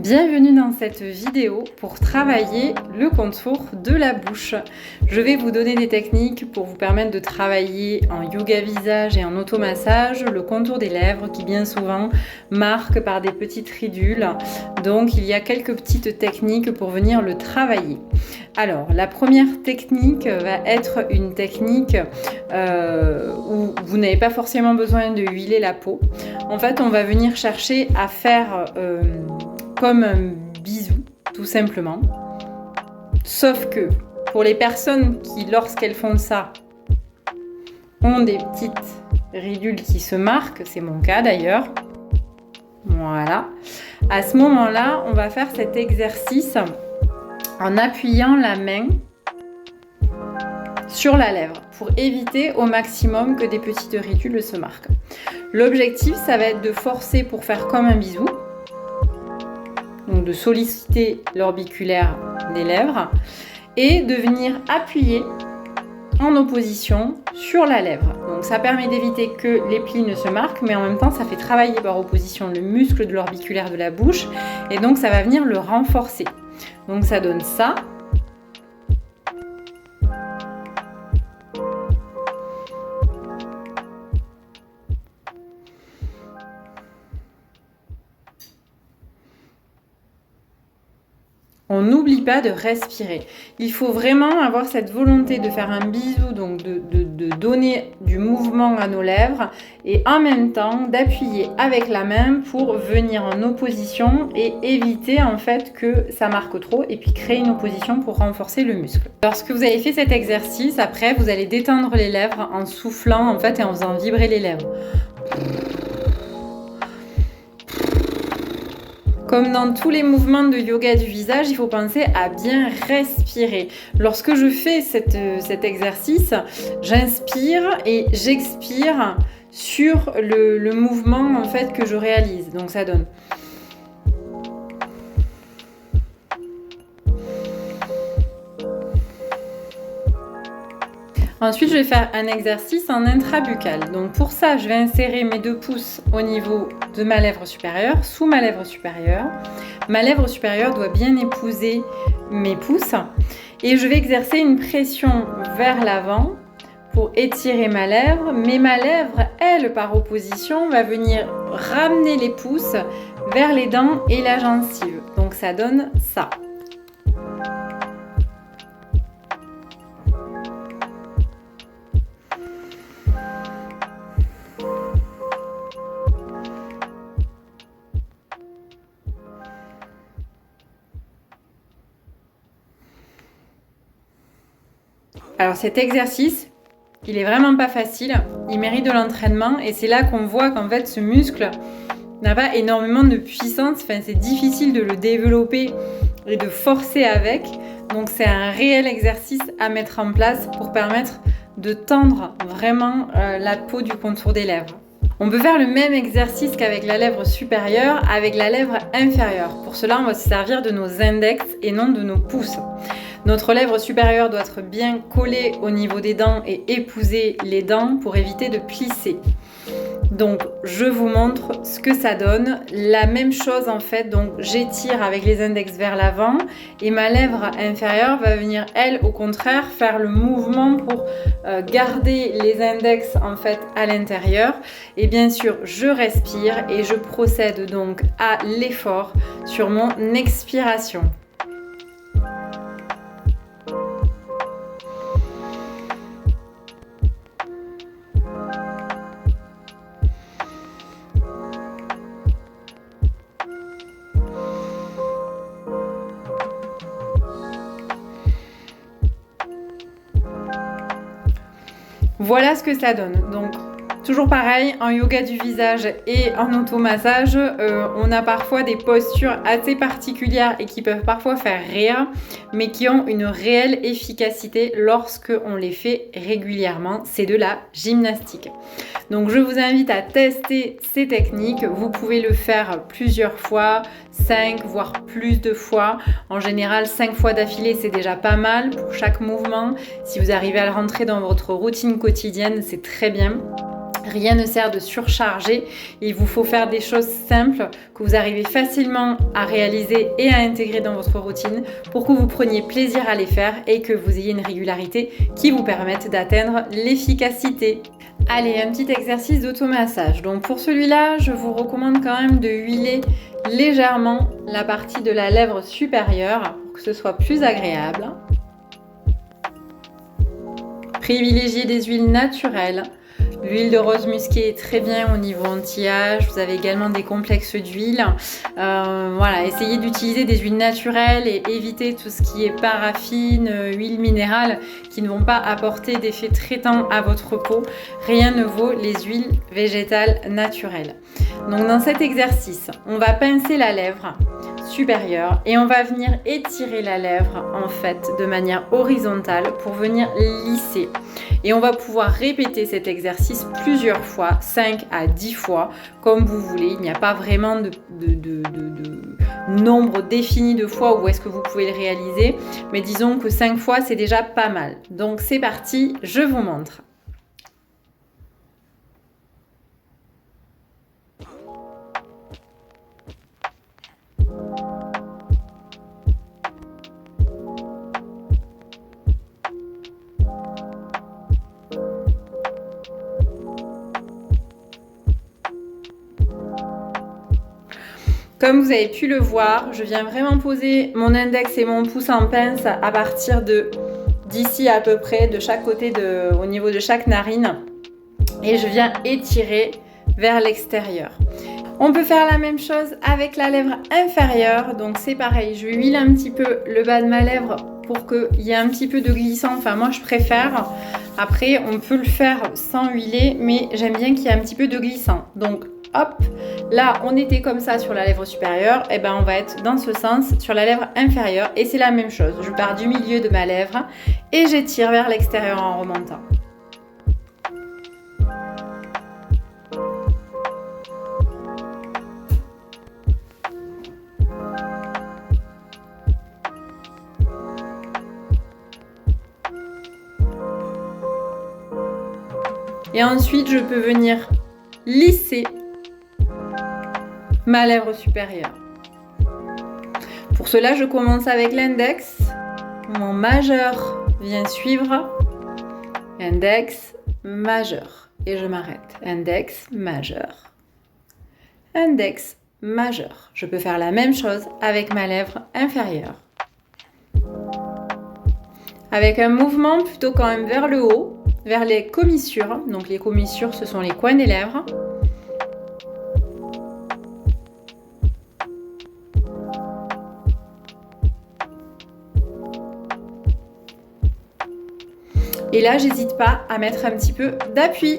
Bienvenue dans cette vidéo pour travailler le contour de la bouche. Je vais vous donner des techniques pour vous permettre de travailler en yoga visage et en automassage le contour des lèvres qui bien souvent marque par des petites ridules. Donc il y a quelques petites techniques pour venir le travailler. Alors la première technique va être une technique où vous n'avez pas forcément besoin de huiler la peau. En fait on va venir chercher à faire comme un bisou, tout simplement. Sauf que pour les personnes qui, lorsqu'elles font ça, ont des petites ridules qui se marquent, c'est mon cas d'ailleurs. Voilà. À ce moment-là, on va faire cet exercice en appuyant la main sur la lèvre pour éviter au maximum que des petites ridules se marquent. L'objectif, ça va être de forcer pour faire comme un bisou. Donc de solliciter l'orbiculaire des lèvres et de venir appuyer en opposition sur la lèvre. Donc ça permet d'éviter que les plis ne se marquent, mais en même temps ça fait travailler par opposition le muscle de l'orbiculaire de la bouche et donc ça va venir le renforcer. Donc ça donne ça. On n'oublie pas de respirer. Il faut vraiment avoir cette volonté de faire un bisou, donc de donner du mouvement à nos lèvres et en même temps d'appuyer avec la main pour venir en opposition et éviter en fait que ça marque trop et puis créer une opposition pour renforcer le muscle. Lorsque vous avez fait cet exercice, après vous allez détendre les lèvres en soufflant en fait et en faisant vibrer les lèvres. Comme dans tous les mouvements de yoga du visage, il faut penser à bien respirer. Lorsque je fais cet exercice, j'inspire et j'expire sur le mouvement en fait que je réalise. Donc ça donne. Ensuite, je vais faire un exercice en intrabuccal. Donc pour ça, je vais insérer mes 2 pouces au niveau de ma lèvre supérieure, sous ma lèvre supérieure. Ma lèvre supérieure doit bien épouser mes pouces. Et je vais exercer une pression vers l'avant pour étirer ma lèvre. Mais ma lèvre, elle, par opposition, va venir ramener les pouces vers les dents et la gencive. Donc ça donne ça. Alors cet exercice, il est vraiment pas facile, il mérite de l'entraînement et c'est là qu'on voit qu'en fait ce muscle n'a pas énormément de puissance, enfin, c'est difficile de le développer et de forcer avec, donc c'est un réel exercice à mettre en place pour permettre de tendre vraiment la peau du contour des lèvres. On peut faire le même exercice qu'avec la lèvre supérieure, avec la lèvre inférieure. Pour cela, on va se servir de nos index et non de nos pouces. Notre lèvre supérieure doit être bien collée au niveau des dents et épouser les dents pour éviter de plisser. Donc, je vous montre ce que ça donne. La même chose en fait, donc j'étire avec les index vers l'avant et ma lèvre inférieure va venir, elle, au contraire, faire le mouvement pour garder les index en fait à l'intérieur. Et bien sûr, je respire et je procède donc à l'effort sur mon expiration. Voilà ce que ça donne. Donc, toujours pareil, en yoga du visage et en automassage, on a parfois des postures assez particulières et qui peuvent parfois faire rire, mais qui ont une réelle efficacité lorsque on les fait régulièrement. C'est de la gymnastique. Donc, je vous invite à tester ces techniques. Vous pouvez le faire plusieurs fois, 5 voire plus de fois. En général, 5 fois d'affilée, c'est déjà pas mal pour chaque mouvement. Si vous arrivez à le rentrer dans votre routine quotidienne, c'est très bien. Rien ne sert de surcharger, il vous faut faire des choses simples que vous arrivez facilement à réaliser et à intégrer dans votre routine pour que vous preniez plaisir à les faire et que vous ayez une régularité qui vous permette d'atteindre l'efficacité. Allez, un petit exercice d'automassage. Donc pour celui-là, je vous recommande quand même de huiler légèrement la partie de la lèvre supérieure pour que ce soit plus agréable. Privilégiez des huiles naturelles. L'huile de rose musquée est très bien au niveau anti-âge. Vous avez également des complexes d'huile. Voilà, essayez d'utiliser des huiles naturelles et évitez tout ce qui est paraffine, huile minérale qui ne vont pas apporter d'effet traitant à votre peau. Rien ne vaut les huiles végétales naturelles. Donc dans cet exercice, on va pincer la lèvre supérieure et on va venir étirer la lèvre en fait de manière horizontale pour venir lisser. Et on va pouvoir répéter cet exercice plusieurs fois, 5 à 10 fois, comme vous voulez. Il n'y a pas vraiment de nombre défini de fois où est-ce que vous pouvez le réaliser. Mais disons que 5 fois, c'est déjà pas mal. Donc c'est parti, je vous montre. Comme vous avez pu le voir, je viens vraiment poser mon index et mon pouce en pince à partir d'ici à peu près, de chaque côté, au niveau de chaque narine. Et je viens étirer vers l'extérieur. On peut faire la même chose avec la lèvre inférieure. Donc c'est pareil, je huile un petit peu le bas de ma lèvre pour qu'il y ait un petit peu de glissant. Enfin moi je préfère. Après on peut le faire sans huiler, mais j'aime bien qu'il y ait un petit peu de glissant. Donc hop, là on était comme ça sur la lèvre supérieure, et ben on va être dans ce sens sur la lèvre inférieure et c'est la même chose. Je pars du milieu de ma lèvre et j'étire vers l'extérieur en remontant. Et ensuite je peux venir lisser ma lèvre supérieure. Pour cela, je commence avec l'index. Mon majeur vient suivre. Index, majeur. Et je m'arrête. Index, majeur. Index, majeur. Je peux faire la même chose avec ma lèvre inférieure. Avec un mouvement plutôt quand même vers le haut, vers les commissures. Donc les commissures, ce sont les coins des lèvres. Et là, j'hésite pas à mettre un petit peu d'appui.